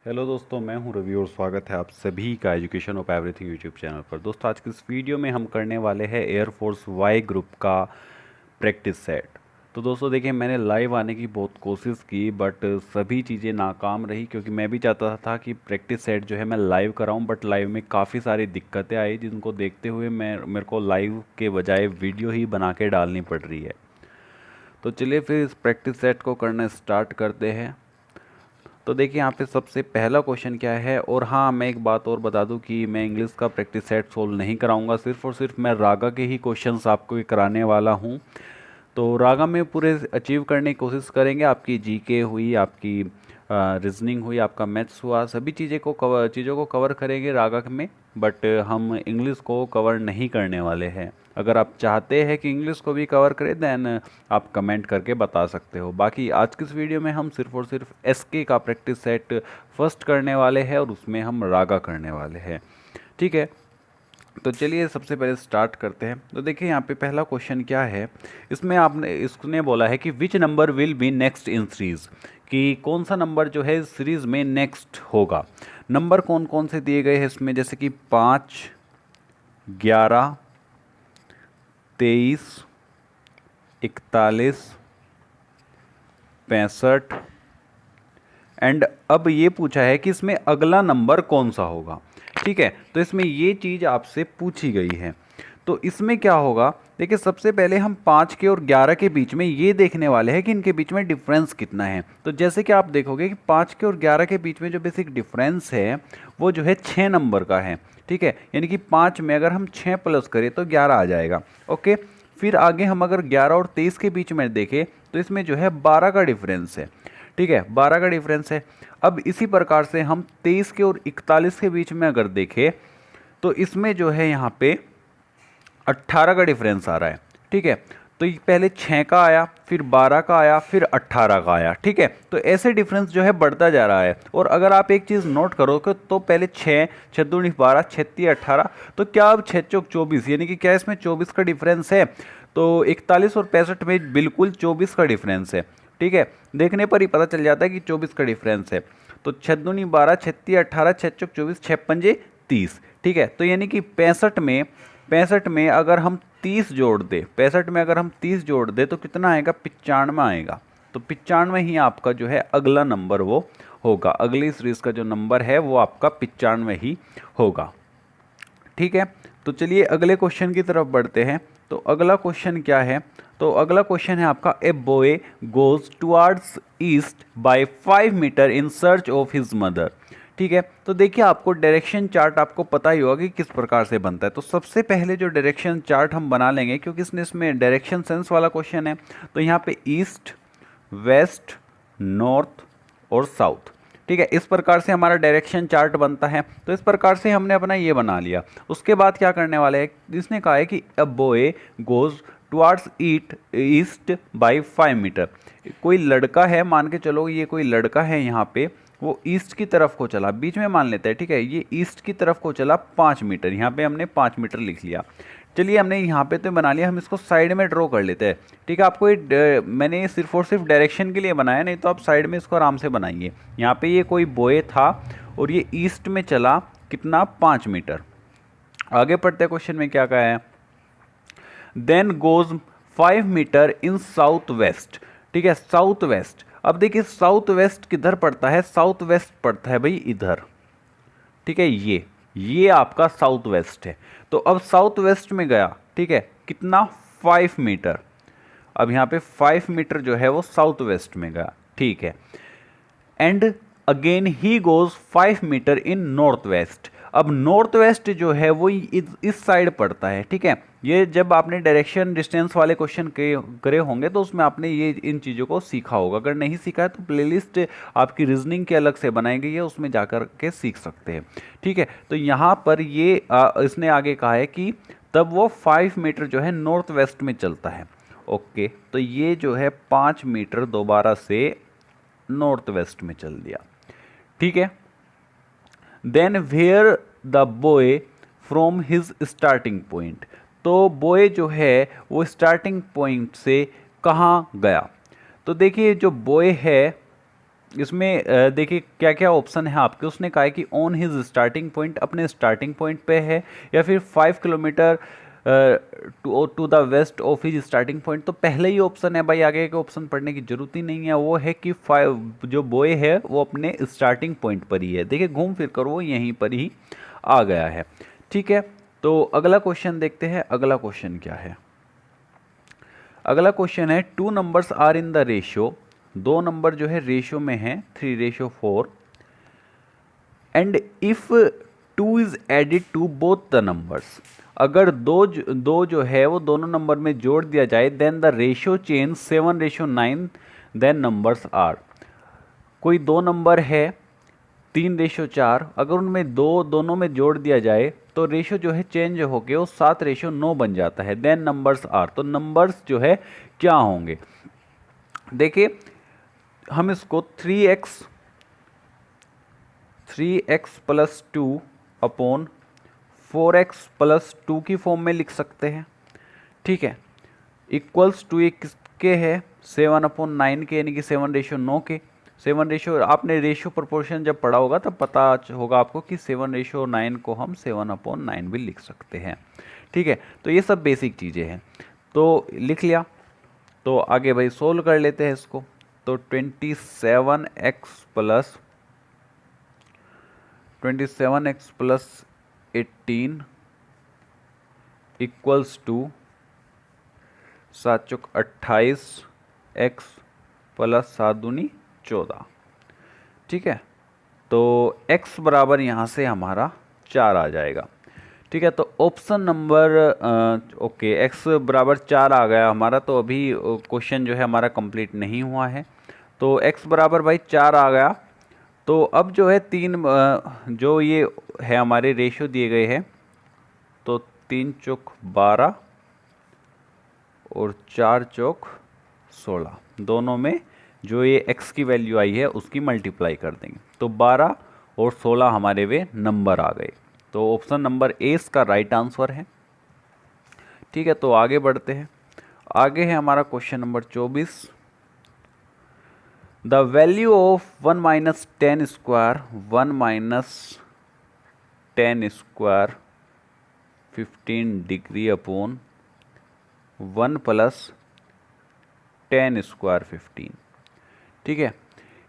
Hello दोस्तों, मैं हूं रवि और स्वागत है आप सभी का education of everything YouTube channel पर। दोस्तों, आज की इस वीडियो में हम करने वाले हैं एयरफोर्स वाई ग्रुप का प्रैक्टिस सेट। तो दोस्तों देखिए, मैंने लाइव आने की बहुत कोशिश की बट सभी चीज़ें नाकाम रही, क्योंकि मैं भी चाहता था कि प्रैक्टिस सेट जो है मैं लाइव कराऊं, बट लाइव में काफ़ी सारी दिक्कतें आई जिनको देखते हुए मेरे को लाइव के बजाय वीडियो ही बना के डालनी पड़ रही है। तो चलिए फिर इस प्रैक्टिस सेट को करना स्टार्ट करते हैं। तो देखिए यहाँ पे सबसे पहला क्वेश्चन क्या है, और हाँ मैं एक बात और बता दूं कि मैं इंग्लिश का प्रैक्टिस सेट सोल्व नहीं कराऊंगा, सिर्फ और सिर्फ मैं रागा के ही क्वेश्चंस आपको ही कराने वाला हूँ। तो रागा में पूरे अचीव करने की कोशिश करेंगे। आपकी जीके हुई, आपकी रीजनिंग हुई, आपका मैथ्स हुआ, सभी चीज़ों को कवर करेंगे रागा में। बट हम इंग्लिश को कवर नहीं करने वाले हैं। अगर आप चाहते हैं कि इंग्लिश को भी कवर करें देन आप कमेंट करके बता सकते हो। बाकी आज की इस वीडियो में हम सिर्फ और सिर्फ एसके का प्रैक्टिस सेट फर्स्ट करने वाले हैं और उसमें हम रागा करने वाले हैं। ठीक है, तो चलिए सबसे पहले स्टार्ट करते हैं। तो देखिए यहाँ पे पहला क्वेश्चन क्या है, इसने बोला है कि which number will be next in series, कि कौन सा नंबर जो है सीरीज में नेक्स्ट होगा। नंबर कौन कौन से दिए गए हैं इसमें, जैसे कि 5, 11, 23, 41, 65 एंड अब ये पूछा है कि इसमें अगला नंबर कौन सा होगा। ठीक है, तो इसमें ये चीज़ आपसे पूछी गई है। तो इसमें क्या होगा, देखिए सबसे पहले हम 5 के और 11 के बीच में ये देखने वाले हैं कि इनके बीच में डिफरेंस कितना है। तो जैसे कि आप देखोगे कि 5 के और 11 के बीच में जो बेसिक डिफरेंस है वो जो है 6 नंबर का है। ठीक है, यानी कि 5 में अगर हम 6 प्लस करें तो 11 आ जाएगा। ओके, फिर आगे हम अगर 11 और 23 के बीच में देखें तो इसमें जो है 12 का डिफरेंस है। ठीक है, 12 का डिफरेंस है। अब इसी प्रकार से हम 23 के और 41 के बीच में अगर देखें तो इसमें जो है यहाँ पे 18 का डिफरेंस आ रहा है। ठीक है, तो ये पहले 6 का आया, फिर 12 का आया, फिर 18 का आया। ठीक है, तो ऐसे डिफरेंस जो है बढ़ता जा रहा है। और अगर आप एक चीज़ नोट करोगे तो पहले 6, 6 दूनी 12, 6 तीय 18, तो क्या अब 6 चौक 24, यानी कि क्या इसमें 24 का डिफरेंस है। तो 41 और 65 में बिल्कुल 24 का डिफरेंस है। ठीक है, देखने पर ही पता चल जाता है कि 24 का डिफरेंस है। तो 6 दूनी 12, 6 तीय 18, 6 चौक 24, 6 पंजे 30। ठीक है, तो यानी कि 65 में अगर हम 30 जोड़ दें, 65 में अगर हम 30 जोड़ दें तो कितना आएगा, 95 आएगा। तो 95 ही आपका जो है अगला नंबर वो होगा। अगली सीरीज का जो नंबर है वो आपका 95 ही होगा। ठीक है, तो चलिए अगले क्वेश्चन की तरफ बढ़ते हैं। तो अगला क्वेश्चन क्या है, तो अगला क्वेश्चन है आपका, a boy goes towards east by 5 metre in search of his mother. ठीक है, तो देखिए आपको डायरेक्शन चार्ट आपको पता ही होगा कि किस प्रकार से बनता है। तो सबसे पहले जो डायरेक्शन चार्ट हम बना लेंगे, क्योंकि इसमें डायरेक्शन सेंस वाला क्वेश्चन है, तो यहाँ पे ईस्ट, वेस्ट, नॉर्थ और साउथ। ठीक है, इस प्रकार से हमारा डायरेक्शन चार्ट बनता है। तो इस प्रकार से हमने अपना ये बना लिया। उसके बाद क्या करने वाले हैं, इसने कहा है कि a boy goes towards east by 5 metre. कोई लड़का है, मान के चलो ये कोई लड़का है यहाँ पे, वो ईस्ट की तरफ को चला, बीच में मान लेते हैं। ठीक है, ये ईस्ट की तरफ को चला 5 मीटर, यहाँ पे हमने 5 मीटर लिख लिया। चलिए हमने यहाँ पे तो बना लिया, हम इसको साइड में ड्रॉ कर लेते हैं। ठीक है, आपको मैंने ये सिर्फ और सिर्फ डायरेक्शन के लिए बनाया, नहीं तो आप साइड में इसको आराम से बनाइए। यहाँ पे ये कोई बॉय था और ये ईस्ट में चला कितना, 5 मीटर। आगे पढ़ते क्वेश्चन में क्या कहा है, देन गोज 5 मीटर इन साउथ वेस्ट। ठीक है, साउथ वेस्ट। अब देखिए साउथ वेस्ट किधर पड़ता है, साउथ वेस्ट पड़ता है भाई इधर। ठीक है, ये आपका साउथ वेस्ट है। तो अब साउथ वेस्ट में गया, ठीक है, कितना, 5 मीटर। अब यहाँ पे 5 मीटर जो है वो साउथ वेस्ट में गया। ठीक है, and again he goes 5 metre in north west. अब नॉर्थ वेस्ट जो है वो इस साइड पड़ता है। ठीक है, ये जब आपने डायरेक्शन डिस्टेंस वाले क्वेश्चन करे होंगे तो उसमें आपने ये इन चीज़ों को सीखा होगा। अगर नहीं सीखा है तो प्लेलिस्ट आपकी रीजनिंग के अलग से बनाई गई है, उसमें जाकर के सीख सकते हैं। ठीक है, तो यहाँ पर ये इसने आगे कहा है कि तब वो 5 मीटर जो है नॉर्थ वेस्ट में चलता है। ओके, तो ये जो है 5 मीटर दोबारा से नॉर्थ वेस्ट में चल दिया। ठीक है, then where the boy from his starting point. तो बॉय जो है वो स्टार्टिंग पॉइंट से कहाँ गया। तो देखिए जो बॉय है इसमें देखिए क्या क्या ऑप्शन है आपके। उसने कहा है कि ऑन हिज स्टार्टिंग पॉइंट, अपने स्टार्टिंग पॉइंट पे है, या फिर 5 kilometre to the west of his starting point. तो पहले ही ऑप्शन है भाई, आगे के ऑप्शन पढ़ने की जरूरत ही नहीं है। वो है कि 5 जो बॉय है वो अपने स्टार्टिंग पॉइंट पर ही है। देखिए घूम फिर कर वो यहीं पर ही आ गया है। ठीक है, तो अगला क्वेश्चन देखते हैं। अगला क्वेश्चन क्या है? अगला क्वेश्चन है 2 numbers are in the ratio, 2 number जो है रेशियो में है 3:4, and if 2 is added to both the numbers. अगर दो जो है वो दोनों नंबर में जोड़ दिया जाए, then the ratio change 7:9, then numbers are. कोई दो नंबर है 3:4, अगर उनमें दोनों में जोड़ दिया जाए तो रेशियो जो है चेंज होके वो 7:9 बन जाता है। देन नंबर्स आर, तो नंबर्स जो है क्या होंगे? देखिए हम इसको 3x plus 2 upon 4x plus 2 की फॉर्म में लिख सकते हैं। ठीक है, इक्वल्स टू ये किसके है? 7/9 के, यानी कि 7:9 के। 7 आपने रेशियो प्रोपोर्शन जब पढ़ा होगा तब पता होगा आपको कि 7:9 को हम 7/9 भी लिख सकते हैं। ठीक है, तो ये सब बेसिक चीज़ें हैं, तो लिख लिया। तो आगे भाई सोल्व कर लेते हैं इसको। तो 27x प्लस 18 इक्वल्स टू 7 चौक 28 x प्लस 7 दूनी 14। ठीक है, तो x बराबर यहाँ से हमारा 4 आ जाएगा। ठीक है, तो ऑप्शन नंबर ओके x बराबर 4 आ गया हमारा। तो अभी क्वेश्चन जो है हमारा कंप्लीट नहीं हुआ है। तो x बराबर भाई 4 आ गया। तो अब जो है 3 जो ये है हमारे रेशियो दिए गए हैं, तो 3 चौक 12 और 4 चौक 16, दोनों में जो ये x की वैल्यू आई है उसकी मल्टीप्लाई कर देंगे। तो 12 और 16 हमारे वे नंबर आ गए। तो ऑप्शन नंबर ए इसका राइट आंसर है। ठीक है, तो आगे बढ़ते हैं। आगे है हमारा question number 24। The value of 1 minus 10 square 1 minus 10 square 15 degree upon 1 plus 10 square 15। ठीक है,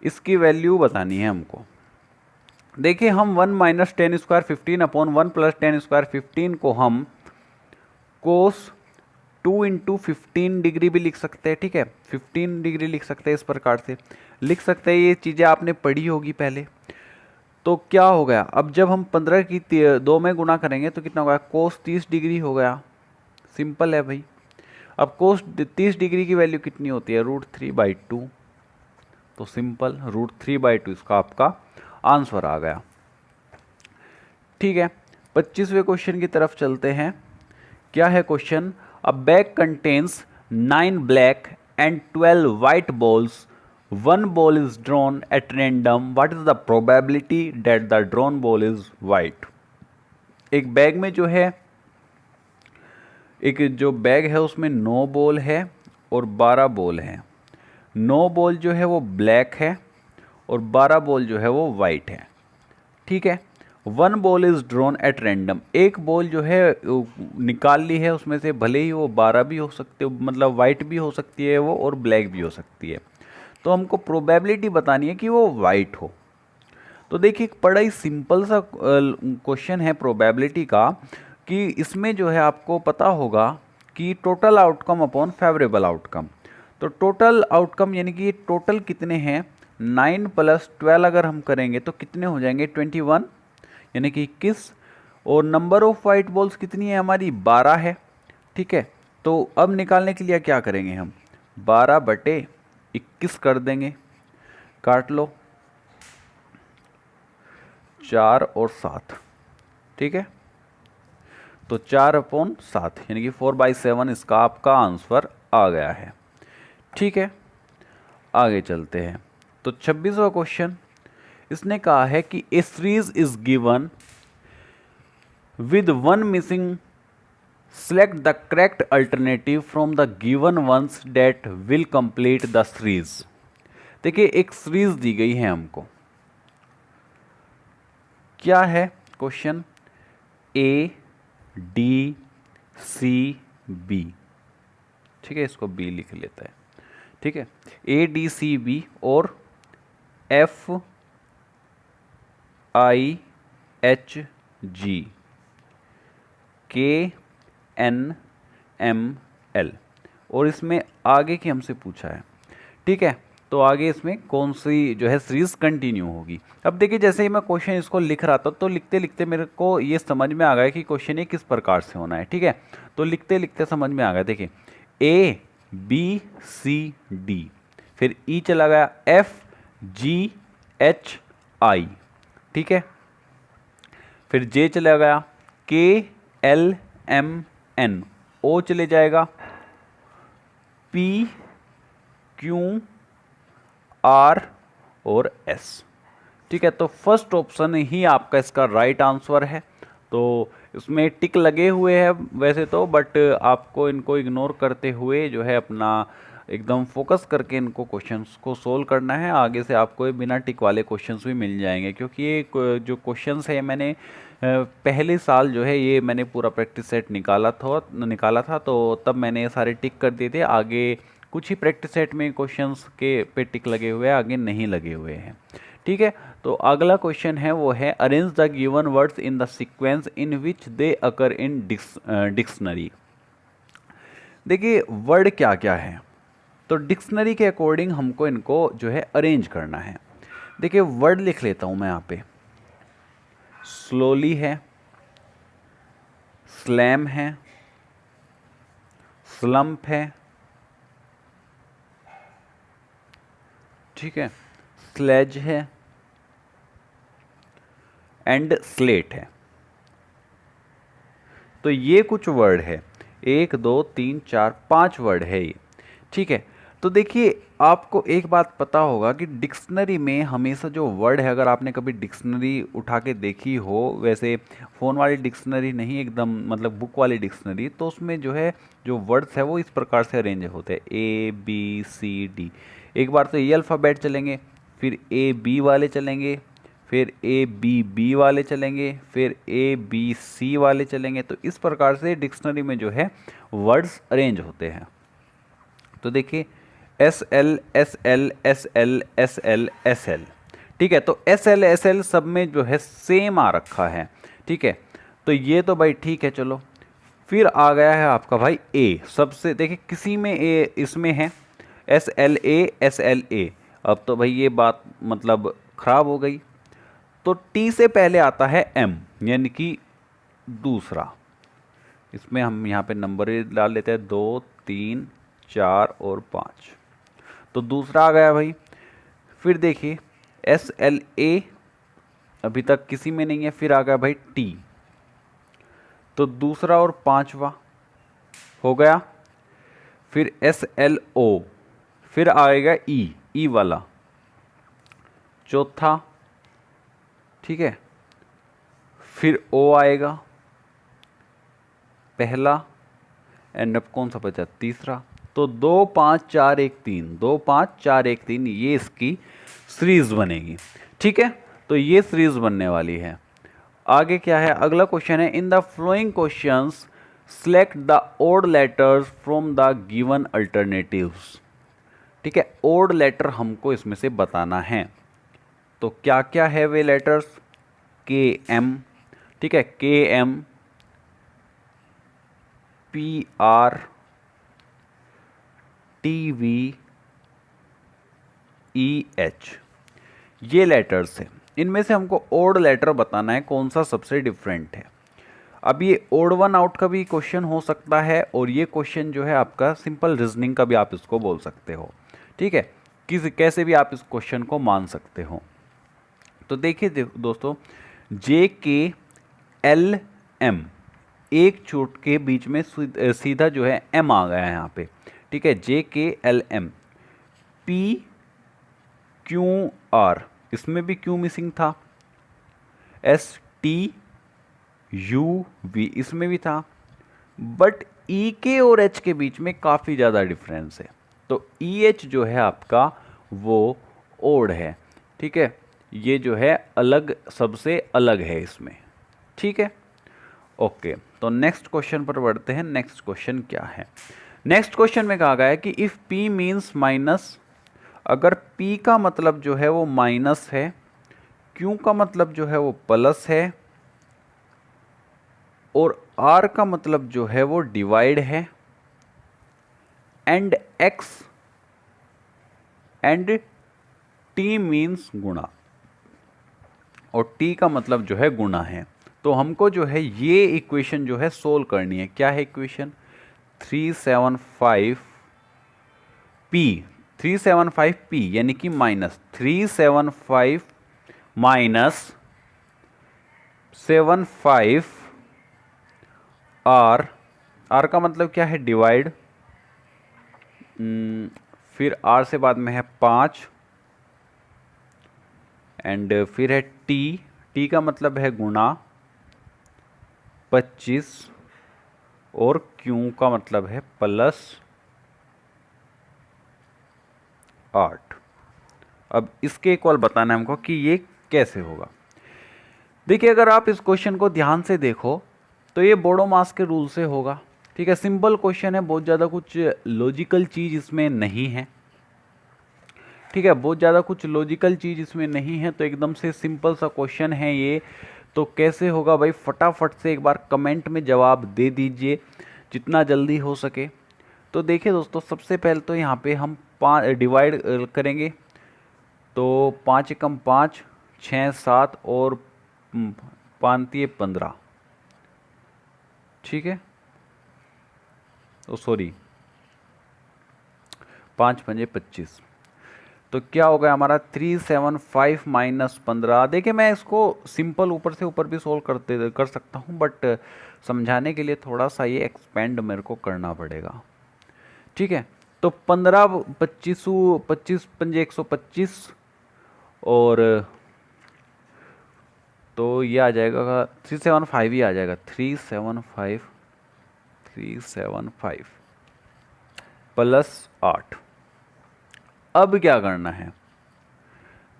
इसकी वैल्यू बतानी है हमको। देखिए हम 1 minus 10 square 15 upon 1 plus 10 square 15 को हम कोस 2 इंटू 15 डिग्री भी लिख सकते हैं। ठीक है, 15 डिग्री लिख सकते हैं, इस प्रकार से लिख सकते हैं। ये चीज़ें आपने पढ़ी होगी पहले। तो क्या हो गया, अब जब हम 15 की 2 में गुणा करेंगे तो कितना होगा? कोस 30 डिग्री हो गया। सिंपल है भाई। अब कोस 30 डिग्री की वैल्यू कितनी होती है? √3/2। तो सिंपल √3/2 इसका आपका आंसर आ गया। ठीक है, 25वें क्वेश्चन की तरफ चलते हैं। क्या है question? A bag contains 9 black and 12 white balls, 1 ball is drawn at random, what is the probability that the drawn ball is white? एक बैग में जो है, एक जो बैग है उसमें 9 बॉल है और 12 बॉल है। 9 बॉल जो है वो ब्लैक है और 12 बॉल जो है वो वाइट है। ठीक है, 1 ball is drawn at random, एक बॉल जो है निकाल ली है उसमें से, भले ही वो 12 भी हो सकते, मतलब वाइट भी हो सकती है वो और ब्लैक भी हो सकती है। तो हमको प्रोबेबिलिटी बतानी है कि वो वाइट हो। तो देखिए बड़ा ही सिंपल सा क्वेश्चन है प्रोबेबिलिटी का, कि इसमें जो है आपको पता होगा कि total outcome upon favourable outcome. तो टोटल आउटकम यानी कि टोटल कितने हैं? 9 + 12 अगर हम करेंगे तो कितने हो जाएंगे? 21, यानी कि 21। और नंबर ऑफ वाइट बॉल्स कितनी है हमारी? 12 है। ठीक है, तो अब निकालने के लिए क्या करेंगे हम? 12/21 कर देंगे। काट लो, 4 और 7। ठीक है, तो 4/7 यानी कि 4/7 इसका आपका आंसर आ गया है। ठीक है, आगे चलते हैं। तो 26वां क्वेश्चन, इसने कहा है कि a series is given with 1 missing, select the correct alternative from the given ones that will complete the series. देखिए एक सीरीज दी गई है हमको, क्या है question, A D C B, ठीक है, इसको बी लिख लेता है, ठीक है, ए डी सी बी और F I H G K N M L, और इसमें आगे की हमसे पूछा है, ठीक है। तो आगे इसमें कौन सी जो है सीरीज कंटिन्यू होगी। अब देखिए जैसे ही मैं क्वेश्चन इसको लिख रहा था तो लिखते लिखते मेरे को ये समझ में आ गया कि क्वेश्चन ये किस प्रकार से होना है, ठीक है। तो लिखते लिखते समझ में आ गया, देखिए ए बी सी डी, फिर ई चला गया एफ जी एच आई, ठीक है, फिर जे चला गया के एल एम एन, ओ चले जाएगा पी क्यू आर और एस, ठीक है। तो फर्स्ट ऑप्शन ही आपका इसका राइट आंसर है। तो इसमें टिक लगे हुए हैं वैसे तो, बट आपको इनको इग्नोर करते हुए जो है अपना एकदम फोकस करके इनको क्वेश्चंस को सोल्व करना है। आगे से आपको ये बिना टिक वाले क्वेश्चंस भी मिल जाएंगे, क्योंकि ये जो क्वेश्चंस है मैंने पहले साल जो है ये मैंने पूरा प्रैक्टिस सेट निकाला था, तो तब मैंने ये सारे टिक कर दिए थे। आगे कुछ ही प्रैक्टिस सेट में क्वेश्चंस के पे टिक लगे हुए हैं, आगे नहीं लगे हुए हैं, ठीक है। तो अगला क्वेश्चन है वो है arrange the given words in the sequence in which they occur in dictionary. देखिए वर्ड क्या क्या है, तो डिक्शनरी के अकॉर्डिंग हमको इनको जो है अरेंज करना है। देखिए वर्ड लिख लेता हूं मैं यहाँ पे, स्लोली है, स्लैम है, स्लम्प है, ठीक है, स्लेज है एंड स्लेट है। तो ये कुछ वर्ड है, 1 2 3 4 5 वर्ड है ये, ठीक है। तो देखिए आपको एक बात पता होगा कि डिक्शनरी में हमेशा जो वर्ड है, अगर आपने कभी डिक्शनरी उठा के देखी हो, वैसे फ़ोन वाली डिक्शनरी नहीं, एकदम मतलब बुक वाली डिक्शनरी, तो उसमें जो है जो वर्ड्स है वो इस प्रकार से अरेंज होते हैं, ए बी सी डी। एक बार तो ये अल्फ़ाबेट चलेंगे, फिर ए बी वाले चलेंगे, फिर ए बी बी वाले चलेंगे, फिर ए बी सी वाले चलेंगे। तो इस प्रकार से डिक्शनरी में जो है वर्ड्स अरेंज होते हैं। तो देखिए S L S L S L S L S L, ठीक है। तो एस एल एस एल सब में जो है सेम आ रखा है, ठीक है। तो ये तो भाई ठीक है, चलो। फिर आ गया है आपका भाई ए, सबसे देखिए किसी में ए इसमें है एस एल ए। अब तो भाई ये बात मतलब खराब हो गई। तो टी से पहले आता है एम, यानी कि दूसरा। इसमें हम यहाँ पे नंबर डाल लेते हैं 2 3 4 और 5। तो दूसरा आ गया भाई। फिर देखिए एस एल ए अभी तक किसी में नहीं है, फिर आ गया भाई टी, तो दूसरा और पांचवा हो गया। फिर एस एल ओ, फिर आएगा ई वाला चौथा, ठीक है। फिर ओ आएगा पहला, एंड अब कौन सा बचा, तीसरा। तो 2 5 4 1 3, 2 5 4 1 3 ये इसकी सीरीज बनेगी, ठीक है। तो ये सीरीज बनने वाली है। आगे क्या है, अगला क्वेश्चन है in the following questions select the odd letters from the given alternatives, ठीक है। ओड लेटर हमको इसमें से बताना है। तो क्या क्या है वे लेटर्स, के एम, ठीक है, K M, P R, T V, E H, ये लेटर्स हैं। इनमें से हमको ओड लेटर बताना है कौन सा सबसे डिफरेंट है। अब ये ओड वन आउट का भी क्वेश्चन हो सकता है, और ये क्वेश्चन जो है आपका सिंपल रीजनिंग का भी आप इसको बोल सकते हो, ठीक है। कैसे भी आप इस क्वेश्चन को मान सकते हो। तो देखिए दोस्तों, जे के एल एम, एक चोट के बीच में सीधा जो है एम आ गया है यहाँ पे, ठीक है। J K L M, P Q R, इसमें भी क्यू मिसिंग था, एस टी यू वी इसमें भी था, बट ई के और एच के बीच में काफ़ी ज़्यादा डिफरेंस है। तो ई एच जो है आपका वो ओड है, ठीक है, ये जो है अलग, सबसे अलग है इसमें, ठीक है। ओके, तो नेक्स्ट क्वेश्चन पर बढ़ते हैं। नेक्स्ट क्वेश्चन क्या है? नेक्स्ट क्वेश्चन में कहा गया है कि इफ p मीन्स माइनस, अगर p का मतलब जो है वो माइनस है, q का मतलब जो है वो प्लस है, और r का मतलब जो है वो डिवाइड है, and x and t means गुणा, और t का मतलब जो है गुणा है, तो हमको जो है ये इक्वेशन जो है सोल्व करनी है। क्या है इक्वेशन? 375p, 375p यानी कि माइनस 375 माइनस 75 r का मतलब क्या है? डिवाइड, फिर r से बाद में है 5, एंड फिर है t का मतलब है गुणा 25, और q का मतलब है प्लस 8। अब इसके इक्वल बताना है हमको कि ये कैसे होगा। देखिए, अगर आप इस क्वेश्चन को ध्यान से देखो तो ये बोडो मास के रूल से होगा, ठीक है। सिंपल क्वेश्चन है, बहुत ज़्यादा कुछ लॉजिकल चीज़ इसमें नहीं है, ठीक है, बहुत ज़्यादा कुछ लॉजिकल चीज़ इसमें नहीं है, तो एकदम से सिंपल सा क्वेश्चन है ये। तो कैसे होगा भाई? फटाफट से एक बार कमेंट में जवाब दे दीजिए जितना जल्दी हो सके। तो देखिए दोस्तों, सबसे पहले तो यहाँ पे हम 5 डिवाइड करेंगे, तो 5 एकम 5, 6 7 और 5 15, ठीक है। तो सॉरी, 5 पंजे 25, तो क्या हो गया हमारा 375 माइनस 15। देखिए, मैं इसको सिंपल ऊपर से ऊपर भी सोल्व कर सकता हूँ, बट समझाने के लिए थोड़ा सा ये एक्सपेंड मेरे को करना पड़ेगा, ठीक है। तो 15 25 25 पंजे 125, और तो ये आ जाएगा 375 ही आ जाएगा, 375 प्लस 8। अब क्या करना है?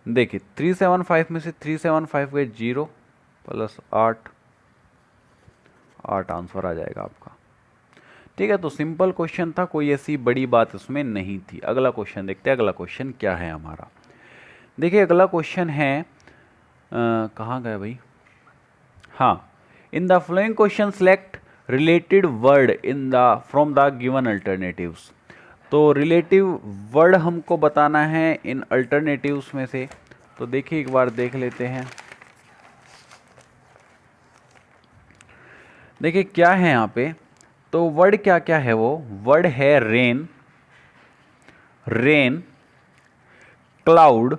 देखिए, 375 में से 375 गए 0, प्लस 8 आंसर आ जाएगा आपका, ठीक है। तो सिंपल क्वेश्चन था, कोई ऐसी बड़ी बात इसमें नहीं थी। अगला क्वेश्चन देखते हैं, अगला क्वेश्चन क्या है हमारा। देखिए, अगला क्वेश्चन है, कहाँ गए भाई? हाँ, in the following question select related word in the from the given alternatives. तो रिलेटिव वर्ड हमको बताना है इन अल्टरनेटिव्स में से। तो देखिए, एक बार देख लेते हैं। देखिए क्या है यहाँ पे, तो वर्ड क्या क्या है? वो वर्ड है rain, rain, cloud,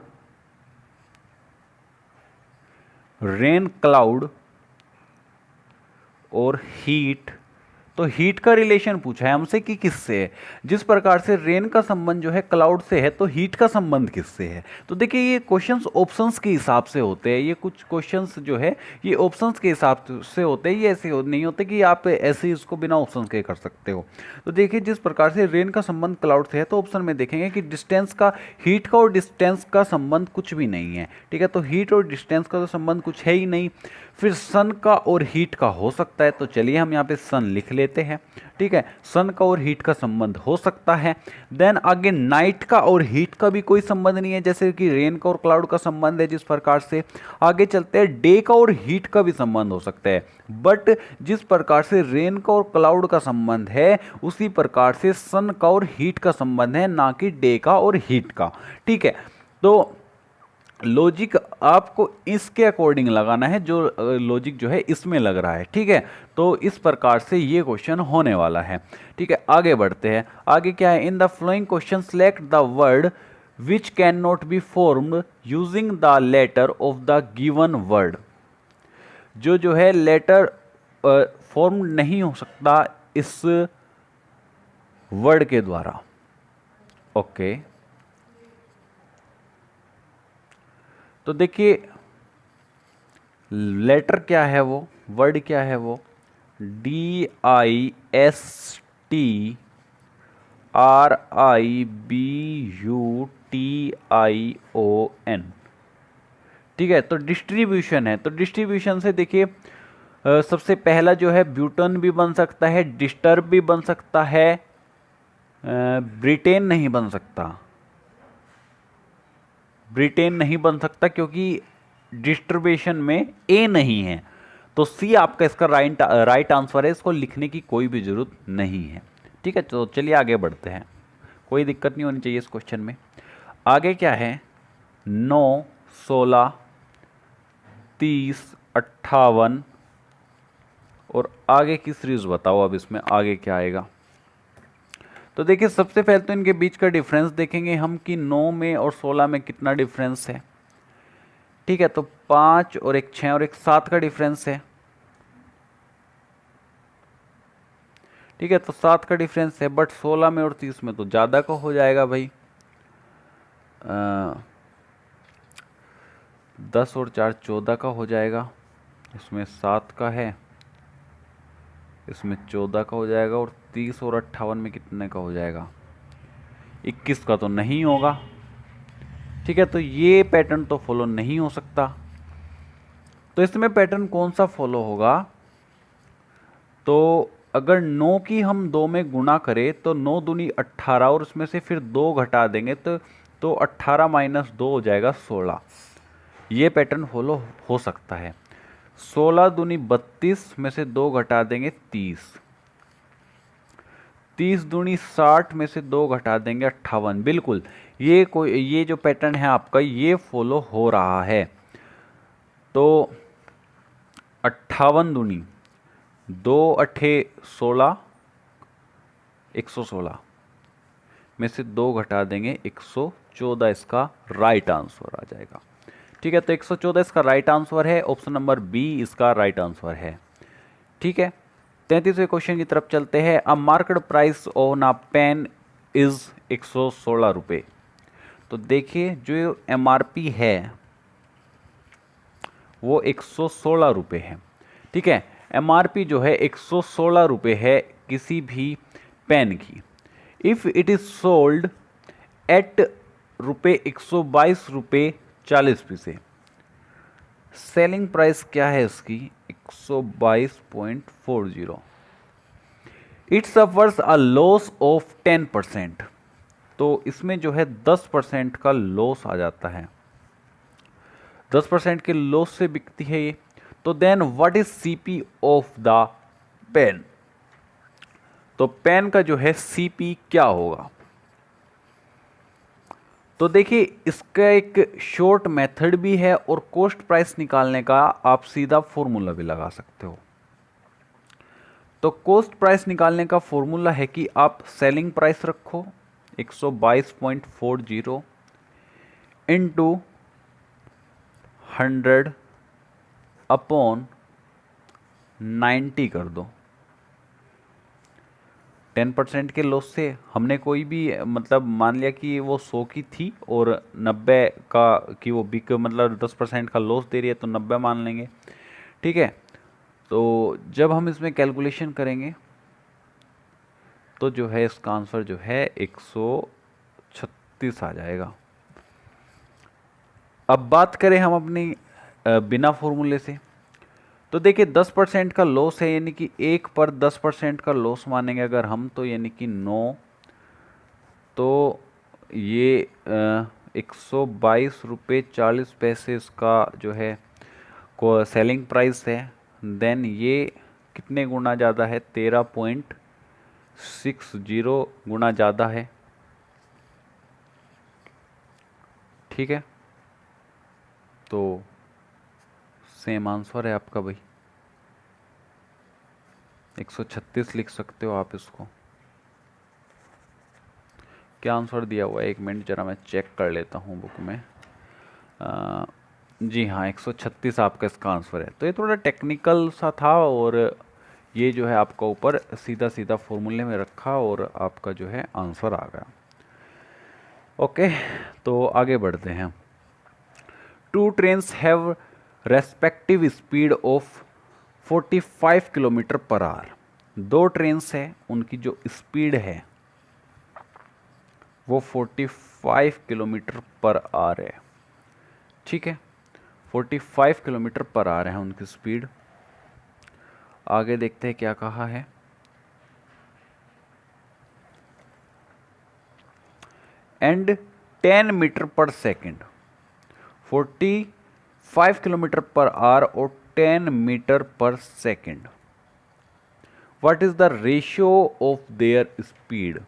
rain cloud, और हीट। तो हीट का रिलेशन पूछा है हमसे कि किससे है। जिस प्रकार से रेन का संबंध जो है क्लाउड से है, तो हीट का संबंध किससे है? तो देखिए, ये क्वेश्चंस ऑप्शंस के हिसाब से होते हैं। ये कुछ क्वेश्चंस जो है ये ऑप्शंस के हिसाब से होते हैं, ये ऐसे नहीं होते कि आप ऐसे ही इसको बिना ऑप्शंस के कर सकते हो। तो देखिए, जिस प्रकार से रेन का संबंध क्लाउड से है, तो ऑप्शन में देखेंगे कि डिस्टेंस का, हीट का और डिस्टेंस का संबंध कुछ भी नहीं है, ठीक है। तो हीट और डिस्टेंस का तो संबंध कुछ है ही नहीं। फिर सन का और हीट का हो सकता है, तो चलिए हम यहाँ पे सन लिख लेते हैं, ठीक है। सन का और हीट का संबंध हो सकता है। देन आगे नाइट का और हीट का भी कोई संबंध नहीं है, जैसे कि रेन का और क्लाउड का संबंध है। जिस प्रकार से आगे चलते हैं, डे का और हीट का भी संबंध हो सकता है, बट जिस प्रकार से रेन का और क्लाउड का संबंध है, उसी प्रकार से सन का और हीट का संबंध है, ना कि डे का और हीट का, ठीक है। तो लॉजिक आपको इसके अकॉर्डिंग लगाना है, जो लॉजिक जो है इसमें लग रहा है, ठीक है। तो इस प्रकार से ये क्वेश्चन होने वाला है, ठीक है। आगे बढ़ते हैं। आगे क्या है? In the following question select the word which can not be formed using the letter of the given word. जो है लेटर फॉर्म नहीं हो सकता इस वर्ड के द्वारा, ओके। तो देखिए, लेटर क्या है, वो वर्ड क्या है? वो DISTRIBUT TION। ठीक है, तो डिस्ट्रीब्यूशन है, तो डिस्ट्रीब्यूशन से देखिए सबसे पहला जो है ब्यूटन भी बन सकता है, डिस्टर्ब भी बन सकता है, ब्रिटेन नहीं बन सकता, ब्रिटेन नहीं बन सकता क्योंकि डिस्ट्रीब्यूशन में ए नहीं है। तो सी आपका इसका राइट आंसर है, इसको लिखने की कोई भी जरूरत नहीं है। ठीक है, तो चलिए आगे बढ़ते हैं, कोई दिक्कत नहीं होनी चाहिए इस क्वेश्चन में। आगे क्या है, 9, 16, 30, 58 और आगे की सीरीज बताओ। अब इसमें आगे क्या आएगा, तो देखिए सबसे पहले तो इनके बीच का डिफरेंस देखेंगे हम कि 9 में और 16 में कितना डिफरेंस है। ठीक है, तो 5 और एक 6 और एक 7 का डिफरेंस है। ठीक है, तो 7 का डिफरेंस है, बट 16 में और 30 में तो ज़्यादा का हो जाएगा भाई। 10 और 4 14 का हो जाएगा, इसमें 7 का है, इसमें 14 का हो जाएगा, और 30 और 58 में कितने का हो जाएगा, 21 का तो नहीं होगा। ठीक है, तो ये पैटर्न तो फॉलो नहीं हो सकता। तो इसमें पैटर्न कौन सा फॉलो होगा, तो अगर 9 की हम 2 में गुणा करें तो 9 दूनी 18 और उसमें से फिर 2 घटा देंगे तो 18 माइनस 2 हो जाएगा 16। ये पैटर्न फॉलो हो सकता है। 16 दूनी 32 में से 2 घटा देंगे 30, 30 दूनी 60 में से 2 घटा देंगे 58। बिल्कुल ये जो पैटर्न है आपका ये फॉलो हो रहा है। तो 58 दूनी 2 अठे 16, 116 में से 2 घटा देंगे 114, इसका राइट आंसर आ जाएगा। ठीक है, तो 114 इसका राइट आंसर है, ऑप्शन नंबर बी इसका राइट आंसर है। ठीक है, 33वें क्वेश्चन की तरफ चलते हैं। A market price on a pen is 116 रुपये। तो देखिए जो एमआरपी है वो 116 रुपये है। ठीक है, एमआरपी जो है 116 रुपये है किसी भी पेन की। If it is sold at रुपये 122 रुपये 40 पैसे, सेलिंग प्राइस क्या है इसकी 122.40, it suffers a loss of 10%। तो इसमें जो है 10% का लॉस आ जाता है, 10% के लॉस से बिकती है ये। तो then what is CP of the pen, तो पेन का जो है सीपी क्या होगा। तो देखिए इसका एक शॉर्ट मेथड भी है और कॉस्ट प्राइस निकालने का आप सीधा फॉर्मूला भी लगा सकते हो। तो कॉस्ट प्राइस निकालने का फॉर्मूला है कि आप सेलिंग प्राइस रखो 122.40 इंटू 100 अपॉन 90 कर दो। 10% के लॉस से हमने कोई भी मतलब मान लिया कि वो 100 की थी और 90 का कि वो बिक मतलब 10% का लॉस दे रही है तो 90 मान लेंगे। ठीक है, तो जब हम इसमें कैलकुलेशन करेंगे तो जो है इसका आंसर जो है 136 आ जाएगा। अब बात करें हम अपनी बिना फॉर्मूले से, तो देखिए 10% का लॉस है, यानी कि 1 पर 10% का लॉस मानेंगे अगर हम, तो यानी कि 9, तो ये 122 रुपये 40 पैसे इसका जो है को सेलिंग प्राइस है। देन ये कितने गुना ज़्यादा है, 13.60 गुना ज़्यादा है। ठीक है, तो सेम आंसर है आपका भाई, 136 लिख सकते हो आप इसको। क्या आंसर दिया हुआ है, एक मिनट जरा मैं चेक कर लेता हूँ बुक में। जी हाँ, 136 आपका इसका आंसर है। तो ये थोड़ा टेक्निकल सा था और ये जो है आपका ऊपर सीधा सीधा फॉर्मूले में रखा और आपका जो है आंसर आ गया। ओके, तो आगे बढ़ते हैं। 2 trains have respective speed of 45 kilometre per hour. 2 trains है, उनकी जो स्पीड है वो 45 किलोमीटर पर आवर है। ठीक है, 45 किलोमीटर पर आवर है उनकी स्पीड। आगे देखते हैं क्या कहा है। एंड 10 मीटर पर सेकेंड, 45 किलोमीटर पर आवर और 10 मीटर पर second. What is the ratio of there speed,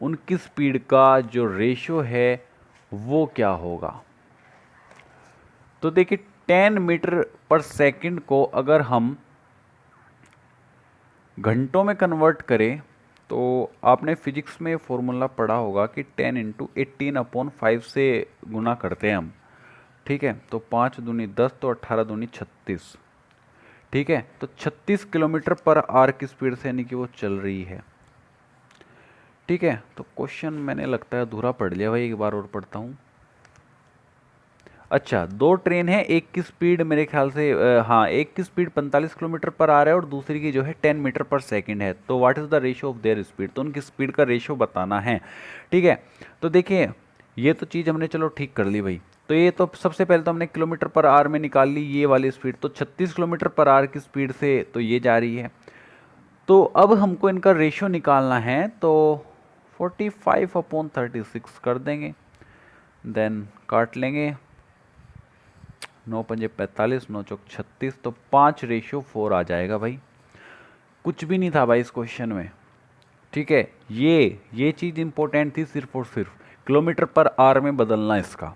उनकी स्पीड का जो रेशियो है वो क्या होगा। तो देखिए 10 मीटर पर सेकेंड को अगर हम घंटों में कन्वर्ट करें तो आपने फिजिक्स में फॉर्मूला पढ़ा होगा कि 10 इंटू 18/5 से गुना करते हैं हम। ठीक है, तो 5 दूनी 10 तो 18 दूनी 36। ठीक है, तो 36 किलोमीटर पर आवर की स्पीड से यानी कि वो चल रही है। ठीक है, तो क्वेश्चन मैंने लगता है अधूरा पढ़ लिया भाई, एक बार और पढ़ता हूँ। अच्छा, दो ट्रेन है, एक की स्पीड मेरे ख्याल से हाँ, एक की स्पीड 45 किलोमीटर पर आ रहा है और दूसरी की जो है 10 मीटर पर सेकंड है। तो what is the ratio of there speed, तो उनकी स्पीड का रेशियो बताना है। ठीक है, तो देखिए ये तो चीज़ हमने चलो ठीक कर ली भाई। तो ये तो सबसे पहले तो हमने किलोमीटर पर आवर में निकाल ली ये वाली स्पीड, तो 36 किलोमीटर पर आवर की स्पीड से तो ये जा रही है। तो अब हमको इनका रेशियो निकालना है, तो 45/36 कर देंगे, देन काट लेंगे, 9 पंजे 45, 9 चौक 36, तो 5/4 आ जाएगा भाई। कुछ भी नहीं था भाई इस क्वेश्चन में। ठीक है, ये चीज़ इंपॉर्टेंट थी सिर्फ और सिर्फ किलोमीटर पर आवर में बदलना इसका।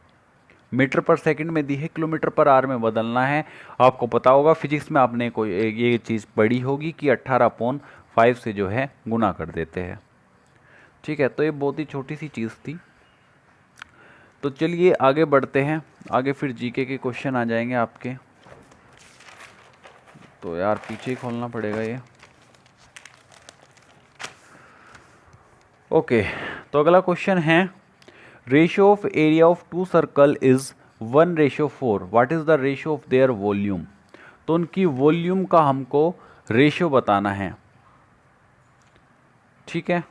मीटर पर सेकंड में दी है, किलोमीटर पर आवर में बदलना है। आपको पता होगा फिजिक्स में आपने कोई ये चीज़ पढ़ी होगी कि 18/5 से जो है गुना कर देते हैं। ठीक है, तो ये बहुत ही छोटी सी चीज़ थी। तो चलिए आगे बढ़ते हैं, आगे फिर जीके के क्वेश्चन आ जाएंगे आपके। तो यार पीछे ही खोलना पड़ेगा ये। ओके, तो अगला क्वेश्चन है ratio of area of two circle is 1/4, what is the ratio of their volume. तो उनकी वॉल्यूम का हमको रेशियो बताना है। ठीक है,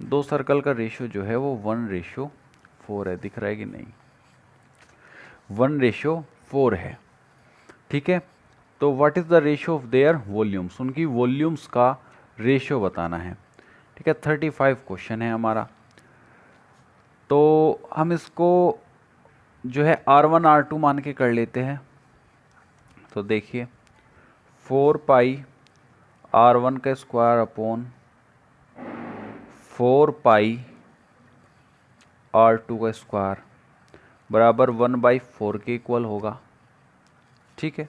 दो सर्कल का रेशियो जो है वो 1/4 है, दिख रहा है कि नहीं, 1/4 है। ठीक है, तो what is the ratio of there volumes, उनकी वॉल्यूम्स का रेशियो बताना है। ठीक है, 35 क्वेश्चन है हमारा। तो हम इसको जो है R1 R2 मान के कर लेते हैं। तो देखिए 4 π r1 का स्क्वायर अपॉन 4 π r2 का स्क्वायर बराबर 1/4 के इक्वल होगा। ठीक है,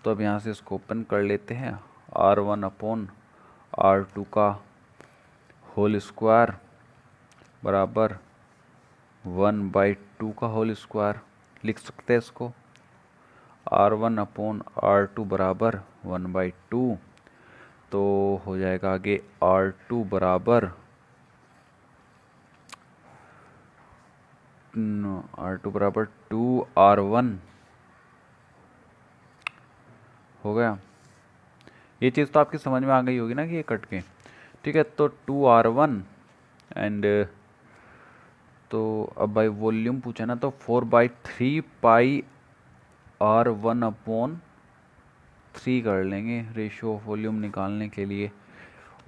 तो अब यहाँ से इसको ओपन कर लेते हैं, R1 अपॉन R2 का होल स्क्वायर बराबर 1/2 का होल स्क्वायर लिख सकते हैं इसको। R1 अपॉन R2 बराबर 1/2, तो हो जाएगा आगे R2 बराबर R2 बराबर 2R1 हो गया। ये चीज़ तो आपकी समझ में आ गई होगी ना कि ये कट के। ठीक है, तो 2R1 एंड तो अब भाई वॉल्यूम पूछा ना, तो 4/3 π r1 अपॉन 3 कर लेंगे रेशियो ऑफ वॉल्यूम निकालने के लिए,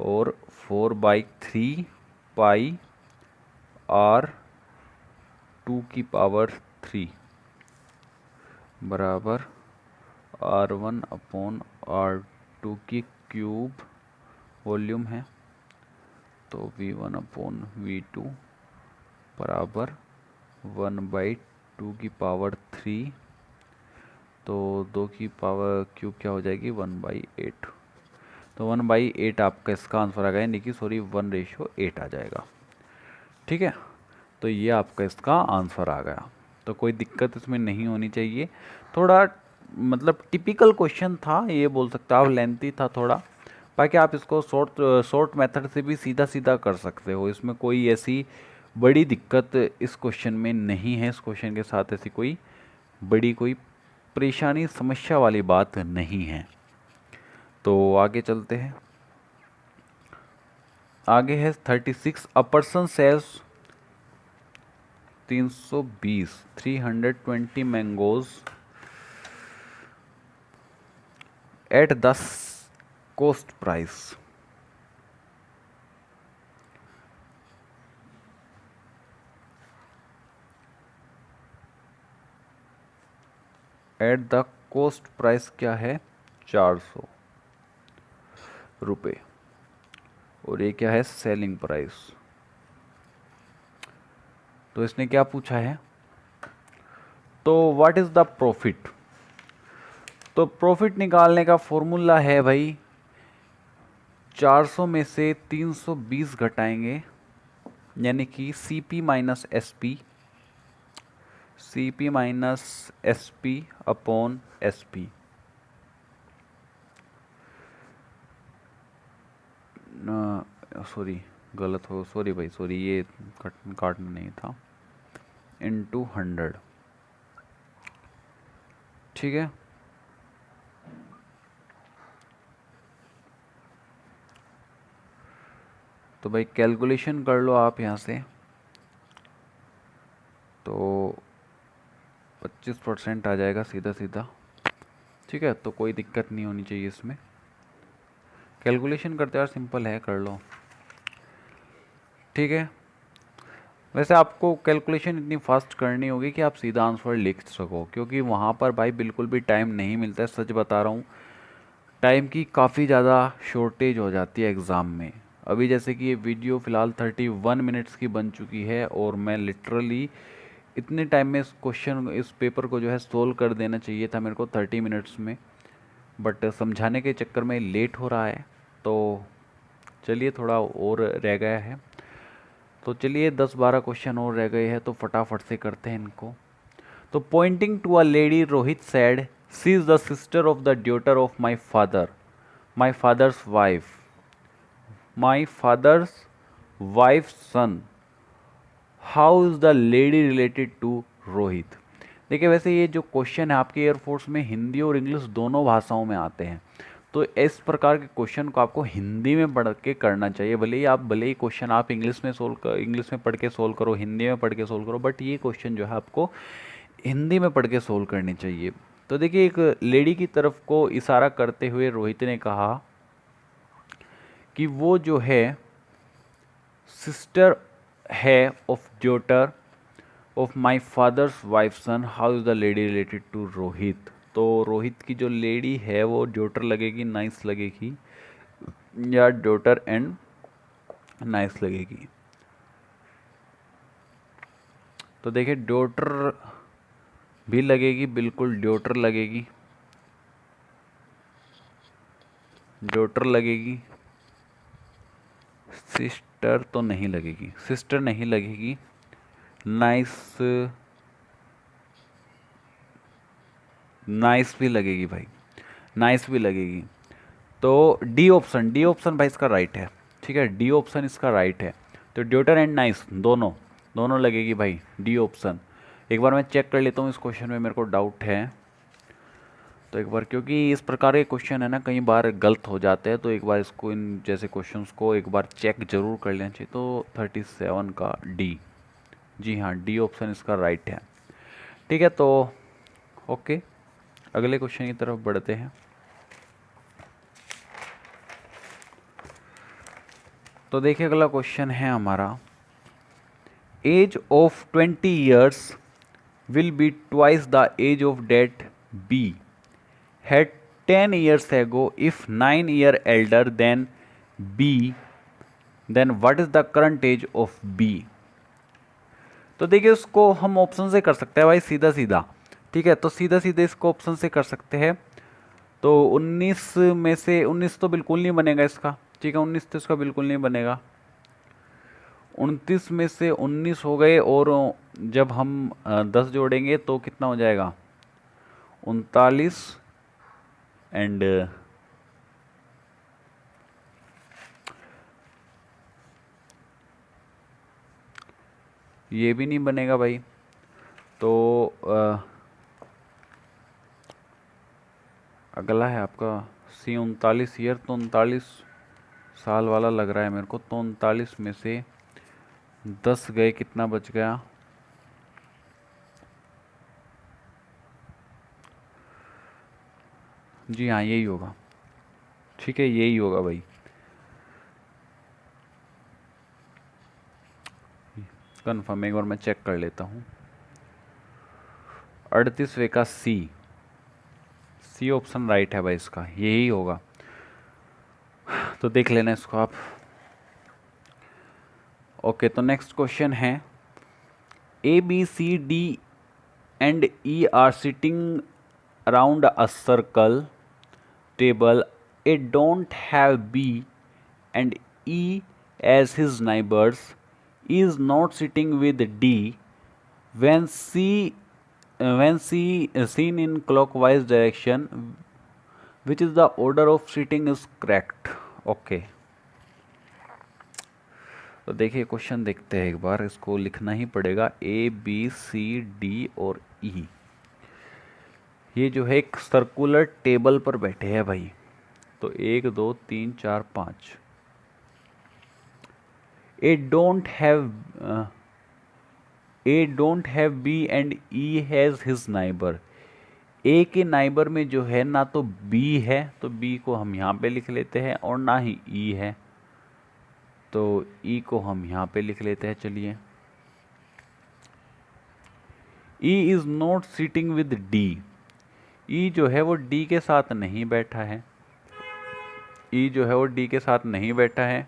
और 4/3 π r2 की पावर 3 बराबर R1 अपॉन R2 की क्यूब वॉल्यूम है, तो V1 अपॉन V2 बराबर 1/2 की पावर 3, तो 2 की पावर क्यूब क्या हो जाएगी 1/8, तो 1/8 आपका इसका आंसर आ गया, यानी कि सॉरी 1/8 आ जाएगा। ठीक है, तो ये आपका इसका आंसर आ गया। तो कोई दिक्कत इसमें नहीं होनी चाहिए। थोड़ा मतलब टिपिकल क्वेश्चन था ये बोल सकते हो आप, लेंथी था थोड़ा, बाकी आप इसको शॉर्ट मेथड से भी सीधा सीधा कर सकते हो। इसमें कोई ऐसी बड़ी दिक्कत इस क्वेश्चन में नहीं है, इस क्वेश्चन के साथ ऐसी कोई बड़ी कोई परेशानी समस्या वाली बात नहीं है। तो आगे चलते हैं। आगे है 36, a person sells 320, 320 mangoes at the cost price. At the cost price क्या है, 400 रुपये, और ये क्या है, सेलिंग प्राइस। तो इसने क्या पूछा है, तो व्हाट इज द प्रॉफिट। तो प्रॉफिट निकालने का फॉर्मूला है भाई, 400 में से 320 घटाएंगे, यानी कि CP minus SP, CP minus SP upon SP। Sorry गलत हो, सॉरी भाई सॉरी, ये काटना नहीं था, इनटू 100। ठीक है, तो भाई कैलकुलेशन कर लो आप यहाँ से, तो 25% आ जाएगा सीधा सीधा। ठीक है, तो कोई दिक्कत नहीं होनी चाहिए इसमें, कैलकुलेशन करते यार सिंपल है, कर लो। ठीक है, वैसे आपको कैलकुलेशन इतनी फास्ट करनी होगी कि आप सीधा आंसर लिख सको, क्योंकि वहाँ पर भाई बिल्कुल भी टाइम नहीं मिलता है, सच बता रहा हूँ। टाइम की काफ़ी ज़्यादा शॉर्टेज हो जाती है एग्ज़ाम में। अभी जैसे कि ये वीडियो फ़िलहाल 31 मिनट्स की बन चुकी है, और मैं लिटरली इतने टाइम में इस क्वेश्चन, इस पेपर को जो है सोल्व कर देना चाहिए था मेरे को 30 मिनट्स में, बट समझाने के चक्कर में लेट हो रहा है। तो चलिए, थोड़ा और रह गया है, तो चलिए 10-12 क्वेश्चन और रह गए हैं, तो फटाफट से करते हैं इनको। तो pointing to a lady, Rohit said, she is the sister of the daughter of my father, my father's wife, my father's wife son, how is the lady related to Rohit. देखिए, वैसे ये जो क्वेश्चन है आपके एयरफोर्स में हिंदी और इंग्लिश दोनों भाषाओं में आते हैं, तो इस प्रकार के क्वेश्चन को आपको हिंदी में पढ़ के करना चाहिए। भले ही क्वेश्चन आप इंग्लिश में इंग्लिश में पढ़ के सोल्व करो, हिंदी में पढ़ के सोल्व करो, बट ये क्वेश्चन जो है आपको हिंदी में पढ़ के सोल्व करनी चाहिए। तो देखिए, एक लेडी की तरफ को इशारा करते हुए रोहित ने कहा कि वो जो है सिस्टर है of daughter of my father's wife son, how is the lady related to Rohit. तो रोहित की जो लेडी है वो ड्यूटर लगेगी, नाइस लगेगी, या ड्यूटर एंड नाइस लगेगी। तो देखिए, ड्यूटर भी लगेगी, बिल्कुल ड्यूटर लगेगी, ड्यूटर लगेगी, सिस्टर तो नहीं लगेगी, सिस्टर नहीं लगेगी, नाइस, नाइस भी लगेगी भाई, नाइस भी लगेगी। तो डी ऑप्शन, डी ऑप्शन भाई इसका राइट है। ठीक है, डी ऑप्शन इसका राइट है। तो ड्यूटर एंड नाइस दोनों दोनों लगेगी भाई, डी ऑप्शन। एक बार मैं चेक कर लेता हूँ इस क्वेश्चन में, मेरे को डाउट है तो एक बार, क्योंकि इस प्रकार के क्वेश्चन है ना कई बार गलत हो जाते हैं, तो एक बार इसको, इन जैसे क्वेश्चंस को एक बार चेक जरूर कर लेना चाहिए। तो 37 का डी, जी हाँ, डी ऑप्शन इसका राइट है। ठीक है, तो ओके, अगले क्वेश्चन की तरफ बढ़ते हैं। तो देखिए, अगला क्वेश्चन है हमारा, age of 20 years will be twice the age of that B had 10 years ago. If 9 year elder than B, then what is the current age of B? तो देखिए, उसको हम ऑप्शन से कर सकते हैं भाई, सीधा सीधा। ठीक है, तो सीधा सीधा इसको ऑप्शन से कर सकते हैं। तो 19 में से 19 तो बिल्कुल नहीं बनेगा इसका। ठीक है, 19 तो इसका बिल्कुल नहीं बनेगा। 29 में से 19 हो गए, और जब हम 10 जोड़ेंगे तो कितना हो जाएगा, 39, एंड ये भी नहीं बनेगा भाई। तो अगला है आपका C 39 ईयर, तो 39 साल वाला लग रहा है मेरे को। तो 39 में से 10 गए, कितना बच गया? जी हाँ, यही होगा। ठीक है, यही होगा भाई। कन्फर्म, एक बार मैं चेक कर लेता हूँ। 38वें का सी ऑप्शन राइट है भाई, इसका यही होगा। तो देख लेना इसको आप। ओके, तो नेक्स्ट क्वेश्चन है, A B C D and E are sitting around a circle table. A don't have B and E as his neighbors. E is not sitting with D when seen in clockwise direction. Which is the order of sitting is correct? Okay. तो देखिए question देखते हैं एक बार, इसको लिखना ही पड़ेगा। ए B C D और ई, ये जो है एक सर्कुलर टेबल पर बैठे हैं भाई। तो 1 2 3 4 5। A don't have B and E has his neighbour. A के नाइबर में जो है ना तो बी है, तो बी को हम यहाँ पे लिख लेते हैं, और ना ही ई है, तो ई को हम यहाँ पे लिख लेते हैं। चलिए, E is not sitting with D. E जो है वो डी के साथ नहीं बैठा है। ई जो है वो डी के साथ नहीं बैठा है।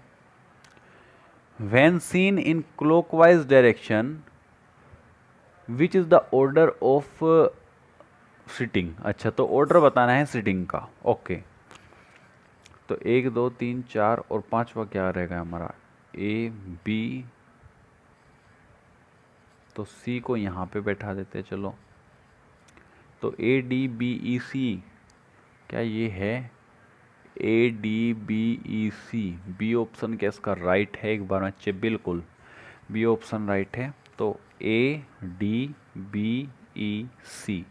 When seen in clockwise direction, which is the order of sitting? अच्छा, तो ऑर्डर बताना है सिटिंग का। ओके, तो 1 2 3 4 और 5वां क्या रहेगा हमारा? ए बी, तो सी को यहाँ पे बैठा देते हैं। चलो, तो ए डी बी ई सी, क्या ये है? A D B E C, B option क्या इसका राइट है? एक बार में चेक, बिल्कुल बी ऑप्शन राइट है। तो A D B E C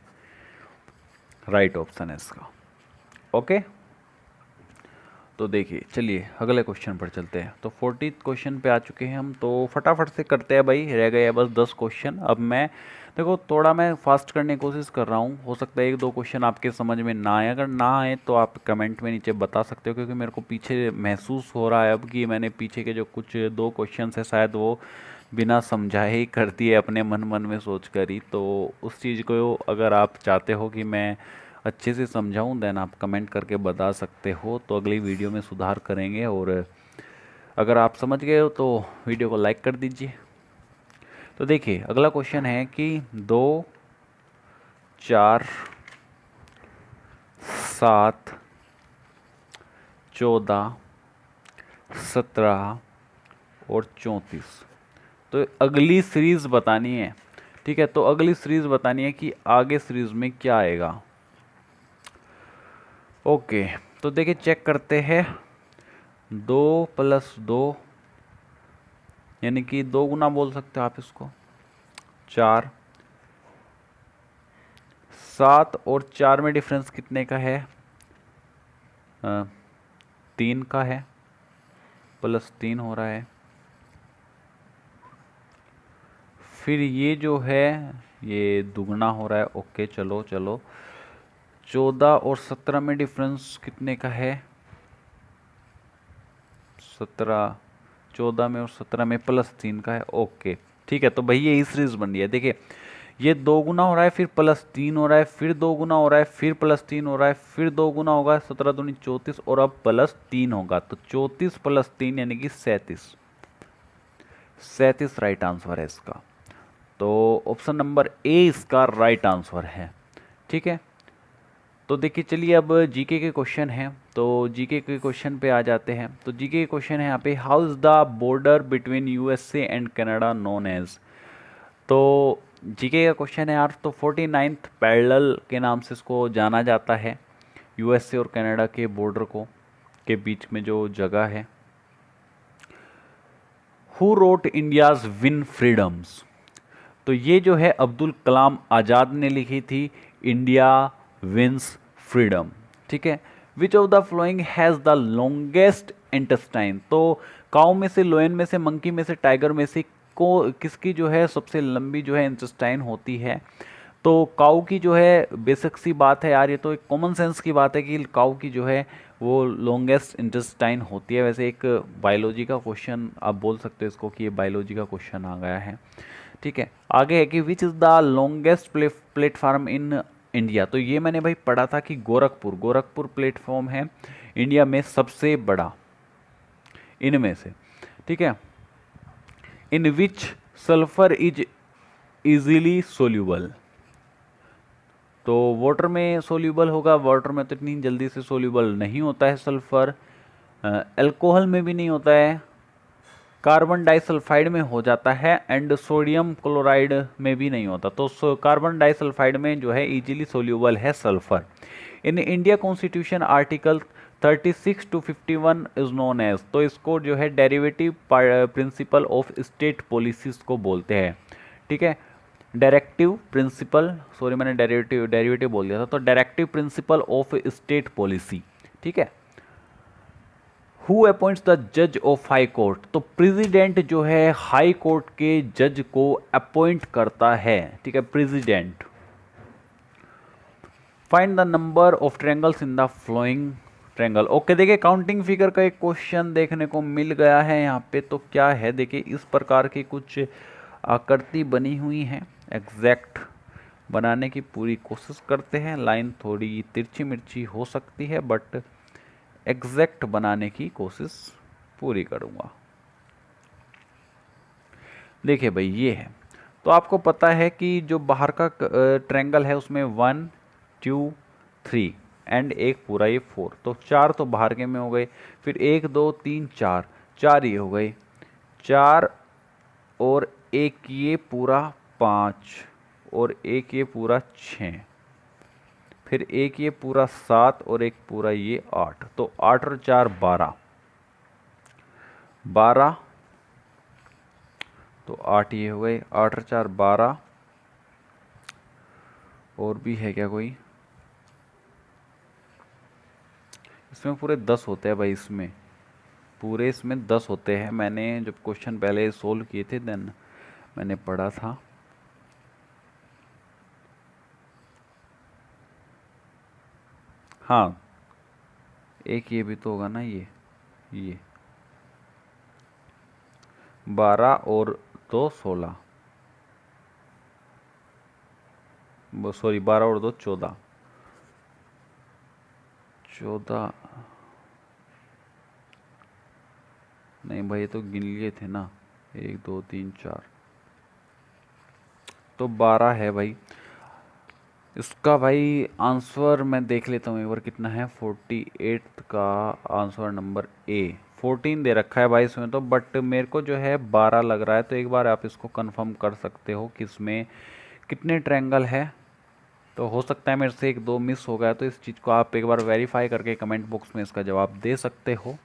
right option है इसका। ओके, तो देखिए, चलिए अगले क्वेश्चन पर चलते हैं। तो 40th क्वेश्चन पे आ चुके हैं हम, तो फटाफट से करते हैं भाई, रह गए बस 10 क्वेश्चन। अब मैं देखो थोड़ा मैं फास्ट करने की कोशिश कर रहा हूँ, हो सकता है 1 2 क्वेश्चन आपके समझ में ना आए। अगर ना आए तो आप कमेंट में नीचे बता सकते हो, क्योंकि मेरे को पीछे महसूस हो रहा है अब कि मैंने पीछे के जो कुछ 2 क्वेश्चन है शायद वो बिना समझाए ही कर दिए, अपने मन में सोच कर ही। तो उस चीज़ को अगर आप चाहते हो कि मैं अच्छे से समझाऊं, देन आप कमेंट करके बता सकते हो, तो अगली वीडियो में सुधार करेंगे। और अगर आप समझ गए हो तो वीडियो को लाइक कर दीजिए। तो देखिए अगला क्वेश्चन है कि 2 4 7 14 17 और 34, तो अगली सीरीज बतानी है। ठीक है, तो अगली सीरीज बतानी है कि आगे सीरीज में क्या आएगा। ओके, तो देखिए चेक करते हैं। 2 + 2 यानी कि 2 गुना बोल सकते हो आप इसको, 4। 7 और 4 में डिफरेंस कितने का है? 3 का है, +3 हो रहा है। फिर ये जो है ये दुगना हो रहा है। ओके, चलो 14 और 17 में डिफरेंस कितने का है? 17, 14 में और 17 में +3 का है। ओके, ठीक है, तो भाई ये सीरीज बन रही है। देखिए ये 2 गुना हो रहा है, फिर +3 हो रहा है, फिर 2 गुना हो रहा है, फिर +3 हो रहा है, फिर 2 गुना होगा, 17 दूनी 34, और अब +3 होगा। तो 34 + 3 यानी कि 37 राइट आंसर है इसका। तो ऑप्शन नंबर ए इसका राइट आंसर है। ठीक है, तो देखिए चलिए अब जीके के क्वेश्चन हैं, तो जीके के क्वेश्चन पे आ जाते हैं। तो जीके के क्वेश्चन है यहाँ पे, how is the border between USA and Canada known as. तो जीके का क्वेश्चन है यार, तो 49th पैरेलल के नाम से इसको जाना जाता है, यूएसए और कनाडा के बॉर्डर को के बीच में जो जगह है। Who wrote India's win freedoms, तो ये जो है अब्दुल कलाम आज़ाद ने लिखी थी, इंडिया विंस फ्रीडम। ठीक है, which of the following has the longest intestine. तो काऊ में से, लोयन में से, मंकी में से, टाइगर में से को किसकी जो है सबसे लंबी जो है इंटेस्टाइन होती है? तो काऊ की जो है, बेसिक सी बात है यार, ये तो एक कॉमन सेंस की बात है कि काऊ की जो है वो लॉन्गेस्ट इंटेस्टाइन होती है। वैसे एक बायोलॉजी का क्वेश्चन आप बोल सकते हो इसको कि ये बायोलॉजी का क्वेश्चन आ गया है। ठीक है, आगे है कि which is the longest platform in India. तो ये मैंने भाई पढ़ा था कि गोरखपुर प्लेटफॉर्म है इंडिया में सबसे बड़ा इनमें से। ठीक है, इन विच सल्फर इज इजीली सोल्यूबल। तो वाटर में सोल्यूबल होगा, वाटर में तो इतनी जल्दी से सोल्यूबल नहीं होता है सल्फर। अल्कोहल में भी नहीं होता है, कार्बन डाइसल्फाइड में हो जाता है, एंड सोडियम क्लोराइड में भी नहीं होता। तो कार्बन डाइसल्फाइड में जो है इजीली सोल्यूबल है sulphur. In India constitution article 36 to 51 is known as. तो इसको जो है derivative principle of state policies को बोलते हैं। ठीक है, डायरेक्टिव प्रिंसिपल, सॉरी मैंने डेरिवेटिव बोल दिया था, तो directive principle of state policy. ठीक है, हु अपॉइंट्स द जज ऑफ हाई कोर्ट। तो प्रेसिडेंट जो है हाई कोर्ट के जज को अपॉइंट करता है। ठीक है, president. Find the number of triangles in the flowing triangle. Okay, देखिए काउंटिंग फिगर का एक क्वेश्चन देखने को मिल गया है यहाँ पे। तो क्या है, देखिए इस प्रकार की कुछ आकृति बनी हुई है, एग्जैक्ट बनाने की पूरी कोशिश करते हैं। लाइन थोड़ी तिरछी मिर्ची हो सकती है, बट एग्जैक्ट बनाने की कोशिश पूरी करूँगा। देखिए भाई ये है, तो आपको पता है कि जो बाहर का ट्रायंगल है उसमें 1 2 3 एंड एक पूरा ये 4, तो 4 तो बाहर के में हो गए। फिर 1 2 3 4, 4 ये हो गए, 4 और एक ये पूरा 5 और एक ये पूरा 6, फिर एक ये पूरा 7 और एक पूरा ये 8। तो 8 और 4 12, 12 तो 8 ये हो गए, 8 और 4 12। और भी है क्या कोई? इसमें पूरे 10 होते हैं भाई, इसमें पूरे इसमें 10 होते हैं। मैंने जब क्वेश्चन पहले सोल्व किए थे देन मैंने पढ़ा था। हाँ, एक ये भी तो होगा ना, ये 12 और 2 16, सॉरी 12 और 2 14, 14 नहीं भाई, ये तो गिन लिए थे ना, 1 2 3 4, तो 12 है भाई इसका। भाई आंसर मैं देख लेता हूँ एक बार कितना है। 48 का आंसर नंबर ए, 14 दे रखा है भाई इसमें तो, बट मेरे को जो है 12 लग रहा है। तो एक बार आप इसको कंफर्म कर सकते हो कि इसमें कितने ट्रायंगल है। तो हो सकता है मेरे से 1 2 मिस हो गया, तो इस चीज़ को आप एक बार वेरीफाई करके कमेंट बॉक्स में इसका जवाब दे सकते हो।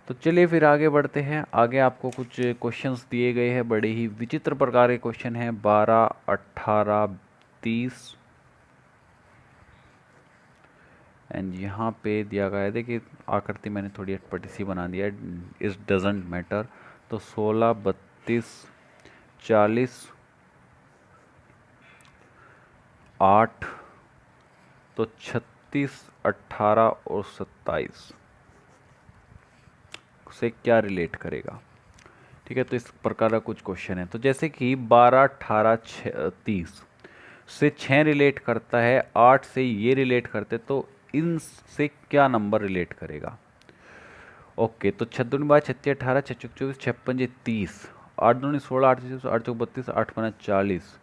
तो चलिए फिर आगे बढ़ते हैं। आगे आपको कुछ क्वेश्चंस दिए गए हैं, बड़े ही विचित्र प्रकार के क्वेश्चन हैं। 12 18 30 एंड यहाँ पे दिया गया है, देखिए आकृति मैंने थोड़ी अटपटी सी बना दिया है, इस डजेंट मैटर। तो 16 32 40 8, तो 36 18 और 27 से क्या रिलेट करेगा। ठीक है, तो इस प्रकार का कुछ क्वेश्चन है। तो जैसे कि 12 18 30 से 6 रिलेट करता है, 8 से ये रिलेट करते, तो इनसे क्या नंबर रिलेट करेगा। ओके, तो 6 दूनी 12 36 18 6 चौक 24 6 पंजे 30 8 दूनी 16 8 चौक 8 चौक 32 8 पंजा 40।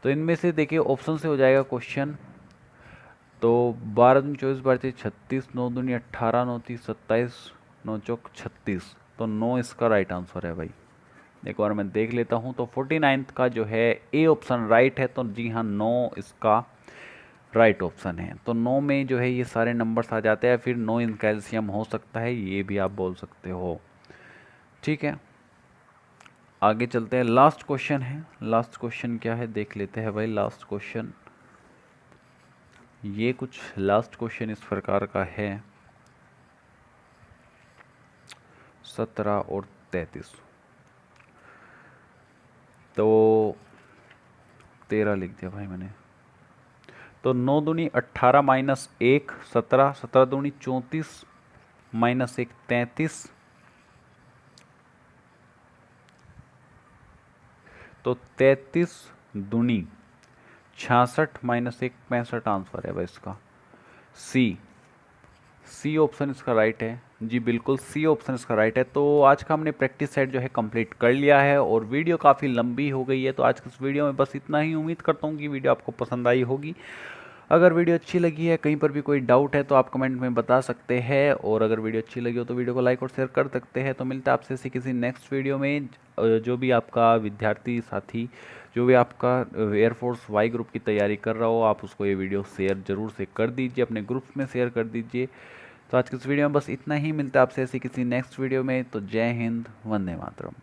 तो इनमें से देखिए ऑप्शन से हो जाएगा क्वेश्चन। तो 12 दूनी 24 12 36 9 दूनी 18 9 30 27 9 चौक 36, तो 9 इसका राइट आंसर है भाई। एक बार मैं देख लेता हूँ। तो 49 का जो है ए ऑप्शन राइट है, तो जी हाँ 9 इसका राइट ऑप्शन है। तो 9 में जो है ये सारे नंबर्स आ जाते हैं, फिर 9 इन कैल्शियम हो सकता है, ये भी आप बोल सकते हो। ठीक है, आगे चलते हैं। लास्ट क्वेश्चन है, लास्ट क्वेश्चन क्या है देख लेते हैं भाई। लास्ट क्वेश्चन ये कुछ लास्ट क्वेश्चन इस प्रकार का है, 17 और 33, तो 13 लिख दिया भाई मैंने। तो 9 दूनी 18 माइनस 1 17, 17 दूनी 34 माइनस 1 33, तो 33 दूनी 66 माइनस 1 65 आंसर है भाई इसका। सी ऑप्शन इसका राइट है जी, बिल्कुल सी ऑप्शन इसका राइट है। तो आज का हमने प्रैक्टिस सेट जो है कंप्लीट कर लिया है और वीडियो काफ़ी लंबी हो गई है, तो आज की इस वीडियो में बस इतना ही। उम्मीद करता हूँ कि वीडियो आपको पसंद आई होगी। अगर वीडियो अच्छी लगी है, कहीं पर भी कोई डाउट है तो आप कमेंट में बता सकते हैं, और अगर वीडियो अच्छी लगी हो तो वीडियो को लाइक और शेयर कर सकते हैं। तो मिलता है आपसे ऐसे किसी नेक्स्ट वीडियो में। जो भी आपका विद्यार्थी साथी, जो भी आपका एयरफोर्स वाई ग्रुप की तैयारी कर रहा हो, आप उसको ये वीडियो शेयर जरूर से कर दीजिए, अपने ग्रुप्स में शेयर कर दीजिए। तो आज की इस वीडियो में बस इतना ही। मिलता है आपसे ऐसे किसी नेक्स्ट वीडियो में। तो जय हिंद, वंदे मातरम।